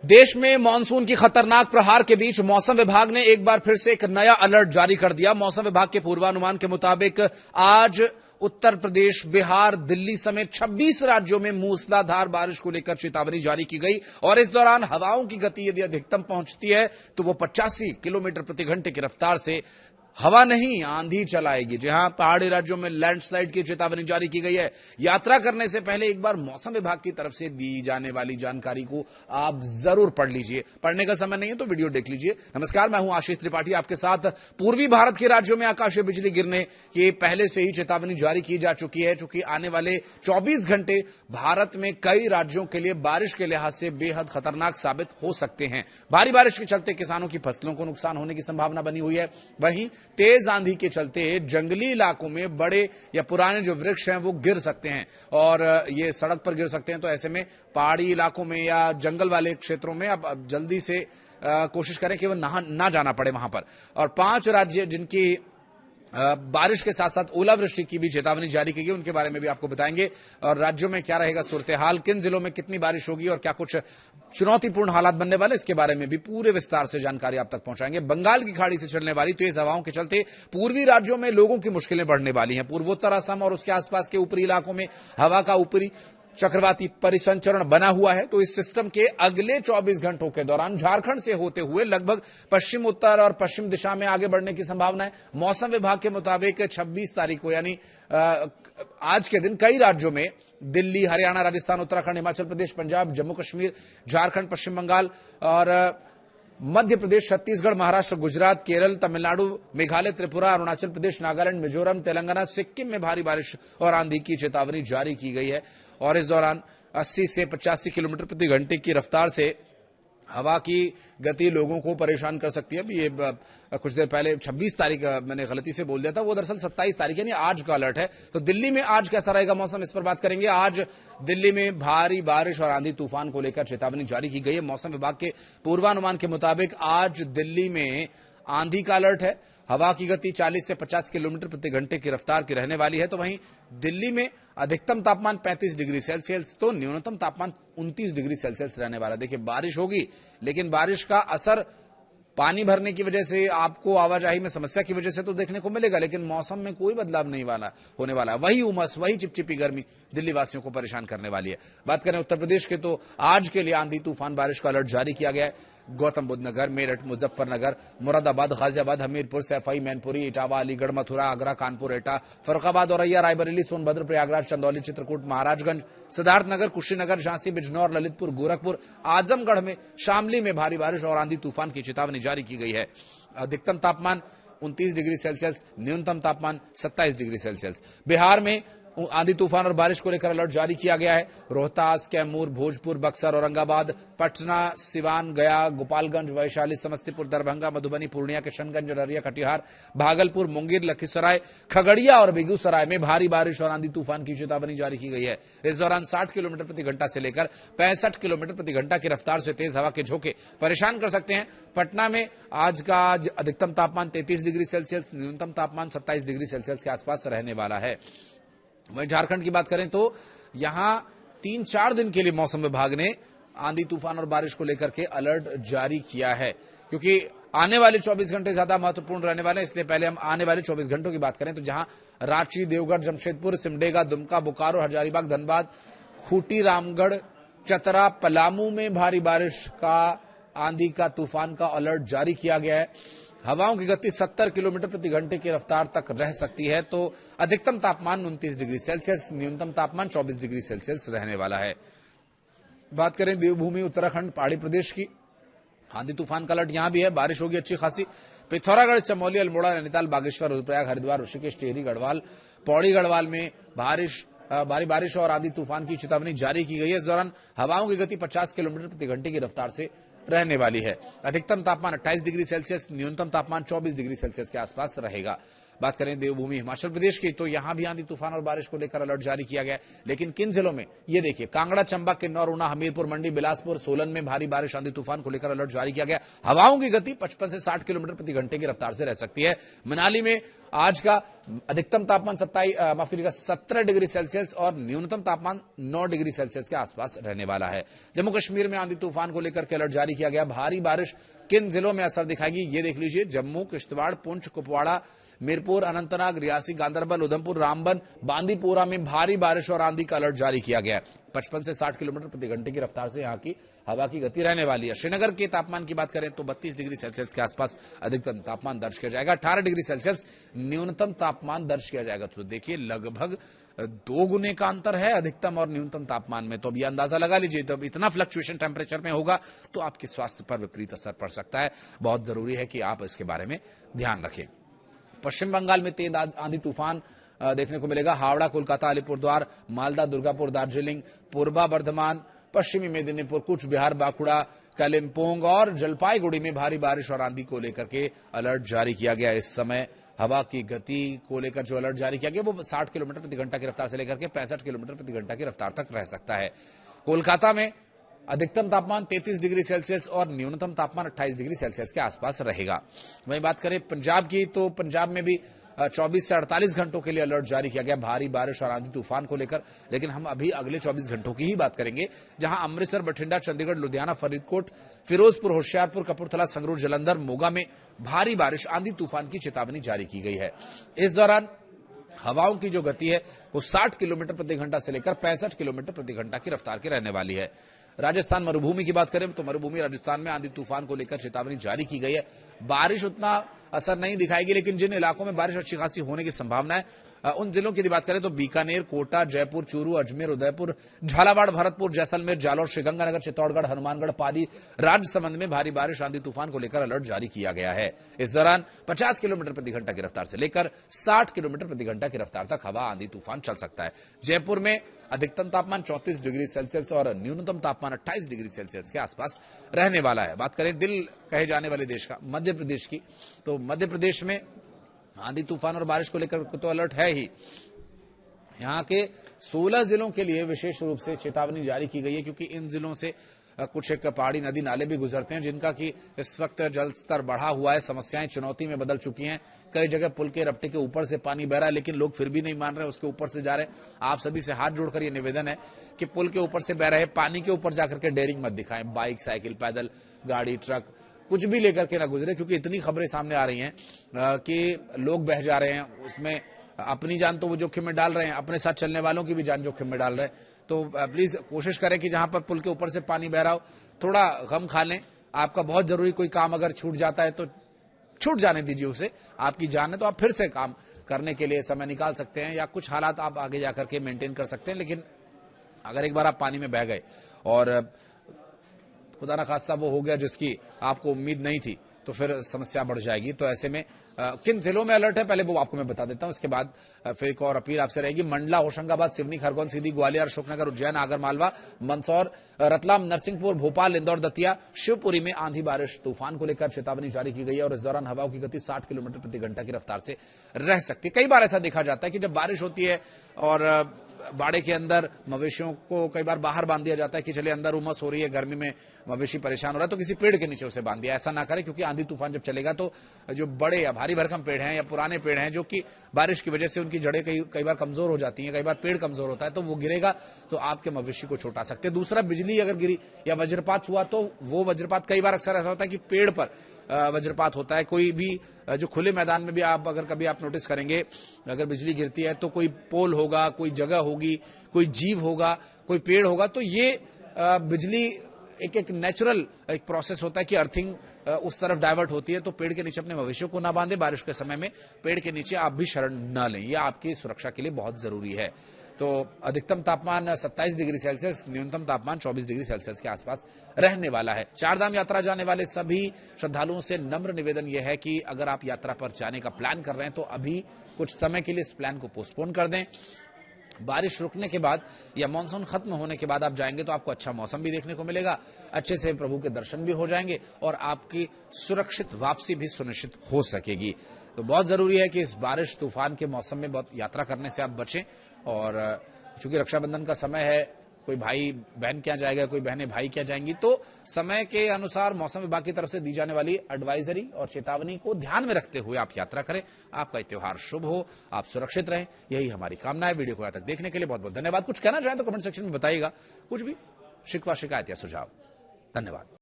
देश में मानसून की खतरनाक प्रहार के बीच मौसम विभाग ने एक बार फिर से एक नया अलर्ट जारी कर दिया। मौसम विभाग के पूर्वानुमान के मुताबिक आज उत्तर प्रदेश, बिहार, दिल्ली समेत 26 राज्यों में मूसलाधार बारिश को लेकर चेतावनी जारी की गई और इस दौरान हवाओं की गति यदि अधिकतम पहुंचती है तो वो 85 किलोमीटर प्रति घंटे की रफ्तार से हवा नहीं आंधी चलाएगी। जहां पहाड़ी राज्यों में लैंडस्लाइड की चेतावनी जारी की गई है। यात्रा करने से पहले एक बार मौसम विभाग की तरफ से दी जाने वाली जानकारी को आप जरूर पढ़ लीजिए। पढ़ने का समय नहीं है तो वीडियो देख लीजिए। नमस्कार, मैं हूं आशीष त्रिपाठी आपके साथ। पूर्वी भारत के राज्यों में आकाशीय बिजली गिरने की पहले से ही चेतावनी जारी की जा चुकी है, चूंकि आने वाले 24 घंटे भारत में कई राज्यों के लिए बारिश के लिहाज से बेहद खतरनाक साबित हो सकते हैं। भारी बारिश के चलते किसानों की फसलों को नुकसान होने की संभावना बनी हुई है। वहीं तेज आंधी के चलते जंगली इलाकों में बड़े या पुराने जो वृक्ष हैं वो गिर सकते हैं और ये सड़क पर गिर सकते हैं। तो ऐसे में पहाड़ी इलाकों में या जंगल वाले क्षेत्रों में अब जल्दी से कोशिश करें कि वो ना जाना पड़े वहां पर। और 5 राज्य जिनकी बारिश के साथ साथ ओलावृष्टि की भी चेतावनी जारी की गई, उनके बारे में भी आपको बताएंगे। और राज्यों में क्या रहेगा सूरत हाल, किन जिलों में कितनी बारिश होगी और क्या कुछ चुनौतीपूर्ण हालात बनने वाले, इसके बारे में भी पूरे विस्तार से जानकारी आप तक पहुंचाएंगे। बंगाल की खाड़ी से चलने वाली तेज हवाओं के चलते पूर्वी राज्यों में लोगों की मुश्किलें बढ़ने वाली हैं। पूर्वोत्तर असम और उसके आसपास के ऊपरी इलाकों में हवा का ऊपरी चक्रवाती परिसंचरण बना हुआ है। तो इस सिस्टम के अगले 24 घंटों के दौरान झारखंड से होते हुए लगभग पश्चिम उत्तर और पश्चिम दिशा में आगे बढ़ने की संभावना है। मौसम विभाग के मुताबिक 26 तारीख को यानी आज के दिन कई राज्यों में दिल्ली, हरियाणा, राजस्थान, उत्तराखंड, हिमाचल प्रदेश, पंजाब, जम्मू कश्मीर, झारखंड, पश्चिम बंगाल और मध्य प्रदेश, छत्तीसगढ़, महाराष्ट्र, गुजरात, केरल, तमिलनाडु, मेघालय, त्रिपुरा, अरुणाचल प्रदेश, नागालैंड, मिजोरम, तेलंगाना, सिक्किम में भारी बारिश और आंधी की चेतावनी जारी की गई है। और इस दौरान 80 से 85 किलोमीटर प्रति घंटे की रफ्तार से हवा की गति लोगों को परेशान कर सकती है। ये कुछ देर पहले 26 तारीख मैंने गलती से बोल दिया था, वो दरअसल 27 तारीख यानी आज का अलर्ट है। तो दिल्ली में आज कैसा रहेगा मौसम, इस पर बात करेंगे। आज दिल्ली में भारी बारिश और आंधी तूफान को लेकर चेतावनी जारी की गई है। मौसम विभाग के पूर्वानुमान के मुताबिक आज दिल्ली में आंधी का अलर्ट है। हवा की गति 40 से 50 किलोमीटर प्रति घंटे की रफ्तार की रहने वाली है। तो वहीं दिल्ली में अधिकतम तापमान 35 डिग्री सेल्सियस तो न्यूनतम तापमान 29 डिग्री सेल्सियस रहने वाला। देखिए, बारिश होगी लेकिन बारिश का असर पानी भरने की वजह से, आपको आवाजाही में समस्या की वजह से तो देखने को मिलेगा, लेकिन मौसम में कोई बदलाव नहीं होने वाला। वही उमस, वही चिपचिपी गर्मी दिल्ली वासियों को परेशान करने वाली है। बात करें उत्तर प्रदेश के तो आज के लिए आंधी तूफान बारिश का अलर्ट जारी किया गया है। गौतम बुद्ध नगर, मेरठ, मुजफ्फरनगर, मुरादाबाद, गाजियाबाद, हमीरपुर, सैफई, मैनपुरी, इटावा, अलीगढ़, मथुरा, आगरा, कानपुर, एटा, फर्रुखाबाद, औरैया, रायबरेली, सोनभद्र, प्रयागराज, चंदौली, चित्रकूट, महाराजगंज, सिद्धार्थनगर, कुशीनगर, झांसी, बिजनौर, ललितपुर, गोरखपुर, आजमगढ़ में, शामली में भारी बारिश और आंधी तूफान की चेतावनी जारी की गई है। अधिकतम तापमान 29 डिग्री सेल्सियस, न्यूनतम तापमान 27 डिग्री सेल्सियस। बिहार में आंधी तूफान और बारिश को लेकर अलर्ट जारी किया गया है। रोहतास, कैमूर, भोजपुर, बक्सर, औरंगाबाद, पटना, सिवान, गया, गोपालगंज, वैशाली, समस्तीपुर, दरभंगा, मधुबनी, पूर्णिया, किशनगंज, अररिया, कटिहार, भागलपुर, मुंगेर, लखीसराय, खगड़िया और बेगूसराय में भारी बारिश और आंधी तूफान की चेतावनी जारी की गई है। इस दौरान 60 किलोमीटर प्रति घंटा से लेकर 65 किलोमीटर प्रति घंटा की रफ्तार से तेज हवा के झोंके परेशान कर सकते हैं। पटना में आज का अधिकतम तापमान 33 डिग्री सेल्सियस, न्यूनतम तापमान 27 डिग्री सेल्सियस के आसपास रहने वाला है। वहीं झारखंड की बात करें तो यहां 3-4 दिन के लिए मौसम विभाग ने आंधी तूफान और बारिश को लेकर के अलर्ट जारी किया है, क्योंकि आने वाले 24 घंटे ज्यादा महत्वपूर्ण रहने वाले हैं। इसलिए पहले हम आने वाले 24 घंटों की बात करें तो जहां रांची, देवघर, जमशेदपुर, सिमडेगा, दुमका, बोकारो, हजारीबाग, धनबाद, खूंटी, रामगढ़, चतरा, पलामू में भारी बारिश का, आंधी का, तूफान का अलर्ट जारी किया गया है। हवाओं की गति 70 किलोमीटर प्रति घंटे की रफ्तार तक रह सकती है। तो अधिकतम तापमान 29 डिग्री सेल्सियस, न्यूनतम तापमान 24 डिग्री सेल्सियस रहने वाला है। बात करें देवभूमि, उत्तराखंड, पहाड़ी प्रदेश की, आंधी तूफान का अलर्ट यहां भी है। बारिश होगी अच्छी खासी। पिथौरागढ़, चमोली, अल्मोड़ा, नैनीताल, बागेश्वर, रुद्रप्रयाग, हरिद्वार, ऋषिकेश, टिहरी, गढ़वाल, पौड़ी गढ़वाल में भारी बारिश और आंधी तूफान की चेतावनी जारी की गई है। इस दौरान हवाओं की गति 50 किलोमीटर प्रति घंटे की रफ्तार से रहने वाली है। अधिकतम तापमान 28 डिग्री सेल्सियस, न्यूनतम तापमान 24 डिग्री सेल्सियस के आसपास रहेगा। बात करें देवभूमि हिमाचल प्रदेश की, तो यहां भी आंधी तूफान और बारिश को लेकर अलर्ट जारी किया गया है। लेकिन किन जिलों में, ये देखिए, कांगड़ा, चंबा, किन्नौर, ऊना, हमीरपुर, मंडी, बिलासपुर, सोलन में भारी बारिश, आंधी तूफान को लेकर अलर्ट जारी किया गया। हवाओं की गति 55 से 60 किलोमीटर प्रति घंटे की रफ्तार से रह सकती है। मनाली में आज का अधिकतम तापमान 17 डिग्री सेल्सियस और न्यूनतम तापमान 9 डिग्री सेल्सियस के आसपास रहने वाला है। जम्मू कश्मीर में आंधी तूफान को लेकर के अलर्ट जारी किया गया। भारी बारिश किन जिलों में असर दिखाएगी, ये देख लीजिए। जम्मू, किश्तवाड़, पुंछ, कुपवाड़ा, मीरपुर, अनंतनाग, रियासी, गांदरबल, उधमपुर, रामबन, बांदीपोरा में भारी बारिश और आंधी का अलर्ट जारी किया गया है। 55 से 60 किलोमीटर प्रति घंटे की रफ्तार से यहां की हवा की गति रहने वाली है। श्रीनगर के तापमान की बात करें तो 32 डिग्री सेल्सियस के आसपास अधिकतम तापमान दर्ज किया जाएगा। 18 डिग्री सेल्सियस न्यूनतम तापमान दर्ज किया जाएगा। तो देखिए, लगभग 2 गुने का अंतर है अधिकतम और न्यूनतम तापमान में। तो अब ये अंदाजा लगा लीजिए, तो इतना फ्लक्चुएशन टेम्परेचर में होगा तो आपके स्वास्थ्य पर विपरीत असर पड़ सकता है। बहुत जरूरी है कि आप इसके बारे में ध्यान रखें। पश्चिम बंगाल में तेज आंधी तूफान देखने को मिलेगा। हावड़ा, कोलकाता, अलीपुरद्वार, मालदा, दुर्गापुर, दार्जिलिंग, पूर्वा बर्धमान, पश्चिमी मेदिनीपुर, कूच बिहार, बांकुड़ा, कालिम्पोंग और जलपाईगुड़ी में भारी बारिश और आंधी को लेकर के अलर्ट जारी किया गया। इस समय हवा की गति को लेकर जो अलर्ट जारी किया गया वो 60 किलोमीटर प्रति घंटा की रफ्तार से लेकर के 65 किलोमीटर प्रति घंटा की रफ्तार तक रह सकता है। कोलकाता में अधिकतम तापमान 33 डिग्री सेल्सियस और न्यूनतम तापमान 28 डिग्री सेल्सियस के आसपास रहेगा। वहीं बात करें पंजाब की, तो पंजाब में भी 24 से 48 घंटों के लिए अलर्ट जारी किया गया भारी बारिश और आंधी तूफान को लेकर। लेकिन हम अभी अगले 24 घंटों की ही बात करेंगे, जहां अमृतसर, बठिंडा, चंडीगढ़, लुधियाना, फरीदकोट, फिरोजपुर, होशियारपुर, कपूरथला, संगरूर, जालंधर, मोगा में भारी बारिश, आंधी तूफान की चेतावनी जारी की गई है। इस दौरान हवाओं की जो गति है वो 60 किलोमीटर प्रति घंटा से लेकर 65 किलोमीटर प्रति घंटा की रफ्तार की रहने वाली है। राजस्थान मरुभूमि की बात करें तो मरुभूमि राजस्थान में आंधी तूफान को लेकर चेतावनी जारी की गई है। बारिश उतना असर नहीं दिखाएगी, लेकिन जिन इलाकों में बारिश अच्छी खासी होने की संभावना है उन जिलों की बात करें तो बीकानेर, कोटा, जयपुर, चूरू, अजमेर, उदयपुर, झालावाड़, भरतपुर, जैसलमेर, जालौर, श्रीगंगानगर, चित्तौड़गढ़, हनुमानगढ़, पाली, राजसमंद में भारी बारिश, आंधी तूफान को लेकर अलर्ट जारी किया गया है। इस दौरान 50 किलोमीटर प्रति घंटा की रफ्तार से लेकर 60 किलोमीटर प्रति घंटा की रफ्तार तक हवा, आंधी तूफान चल सकता है। जयपुर में अधिकतम तापमान 34 डिग्री सेल्सियस और न्यूनतम तापमान 28 डिग्री सेल्सियस के आसपास रहने वाला है। बात करें दिल कहे जाने वाले देश का, मध्य प्रदेश की, तो मध्य प्रदेश में आंधी तूफान और बारिश को लेकर तो अलर्ट है ही। यहां के 16 जिलों के लिए विशेष रूप से चेतावनी जारी की गई है, क्योंकि इन जिलों से कुछ एक पहाड़ी नदी नाले भी गुजरते हैं, जिनका कि इस वक्त जल स्तर बढ़ा हुआ है। समस्याएं चुनौती में बदल चुकी हैं। कई जगह पुल के रपटे के ऊपर से पानी बह रहा है, लेकिन लोग फिर भी नहीं मान रहे, उसके ऊपर से जा रहे हैं। आप सभी से हाथ जोड़कर ये निवेदन है कि पुल के ऊपर से बह रहे पानी के ऊपर जाकर के डेयरिंग मत दिखाएं। बाइक, साइकिल, पैदल, गाड़ी, ट्रक कुछ भी लेकर के ना गुजरे, क्योंकि इतनी खबरें सामने आ रही हैं कि लोग बह जा रहे हैं। उसमें अपनी जान तो वो जोखिम में डाल रहे हैं, अपने साथ चलने वालों की भी जान जोखिम में डाल रहे हैं। तो प्लीज कोशिश करें कि जहां पर पुल के ऊपर से पानी बह रहा हो, थोड़ा गम खा लें। आपका बहुत जरूरी कोई काम अगर छूट जाता है तो छूट जाने दीजिए उसे। आपकी जान है तो आप फिर से काम करने के लिए समय निकाल सकते हैं, या कुछ हालात आप आगे जाकर के मेंटेन कर सकते हैं। लेकिन अगर एक बार आप पानी में बह गए और खुदा ना खास्ता वो हो गया जिसकी आपको उम्मीद नहीं थी, तो फिर समस्या बढ़ जाएगी। तो ऐसे में किन जिलों में अलर्ट है पहले वो आपको मैं बता देता हूं, उसके बाद फिर एक और अपील आपसे रहेगी। मंडला, होशंगाबाद, सिवनी, खरगोन, सीधी, ग्वालियर, अशोकनगर, उज्जैन, आगरमालवा, मंदसौर, रतलाम, नरसिंहपुर, भोपाल, इंदौर, दतिया, शिवपुरी में आंधी बारिश तूफान को लेकर चेतावनी जारी की गई है। और इस दौरान हवाओं की गति 60 किलोमीटर प्रति घंटा की रफ्तार से रह सकती है। कई बार ऐसा देखा जाता है कि जब बारिश होती है और बाड़े के अंदर मवेशियों को कई बार बाहर बांध दिया जाता है कि चलिए अंदर उमस हो रही है, गर्मी में मवेशी परेशान हो रहा है, तो किसी पेड़ के नीचे उसे बांध दिया। ऐसा ना करें, क्योंकि आंधी तूफान जब चलेगा तो जो बड़े या भारी भरकम पेड़ हैं या पुराने पेड़ हैं, जो कि बारिश की वजह से उनकी जड़ें कई बार कमजोर हो जाती हैं, कई बार पेड़ कमजोर होता है, तो वो गिरेगा तो आपके मवेशी को चोट आ सकती है। दूसरा, बिजली अगर गिरी या वज्रपात हुआ तो वो वज्रपात कई बार अक्सर ऐसा होता है कि पेड़ पर वज्रपात होता है। कोई भी जो खुले मैदान में भी आप अगर कभी आप नोटिस करेंगे, अगर बिजली गिरती है तो कोई पोल होगा, कोई जगह होगी, कोई जीव होगा, कोई पेड़ होगा, तो ये बिजली एक नेचुरल एक प्रोसेस होता है कि अर्थिंग उस तरफ डाइवर्ट होती है। तो पेड़ के नीचे अपने मवेशियों को ना बांधे, बारिश के समय में पेड़ के नीचे आप भी शरण न लें, यह आपकी सुरक्षा के लिए बहुत जरूरी है। तो अधिकतम तापमान 27 डिग्री सेल्सियस, न्यूनतम तापमान 24 डिग्री सेल्सियस के आसपास रहने वाला है। चारधाम यात्रा जाने वाले सभी श्रद्धालुओं से नम्र निवेदन यह है कि अगर आप यात्रा पर जाने का प्लान कर रहे हैं तो अभी कुछ समय के लिए इस प्लान को पोस्टपोन कर दें। बारिश रुकने के बाद या मानसून खत्म होने के बाद आप जाएंगे तो आपको अच्छा मौसम भी देखने को मिलेगा, अच्छे से प्रभु के दर्शन भी हो जाएंगे और आपकी सुरक्षित वापसी भी सुनिश्चित हो सकेगी। तो बहुत जरूरी है कि इस बारिश तूफान के मौसम में बहुत यात्रा करने से आप बचें। और चूंकि रक्षाबंधन का समय है, कोई भाई बहन क्या जाएगा, कोई बहनें भाई क्या जाएंगी, तो समय के अनुसार मौसम विभाग की तरफ से दी जाने वाली एडवाइजरी और चेतावनी को ध्यान में रखते हुए आप यात्रा करें। आपका ये त्योहार शुभ हो, आप सुरक्षित रहें, यही हमारी कामना है। वीडियो को यहाँ तक देखने के लिए बहुत बहुत धन्यवाद। कुछ कहना चाहें तो कमेंट सेक्शन में बताइएगा, कुछ भी शिकवा शिकायत या सुझाव। धन्यवाद।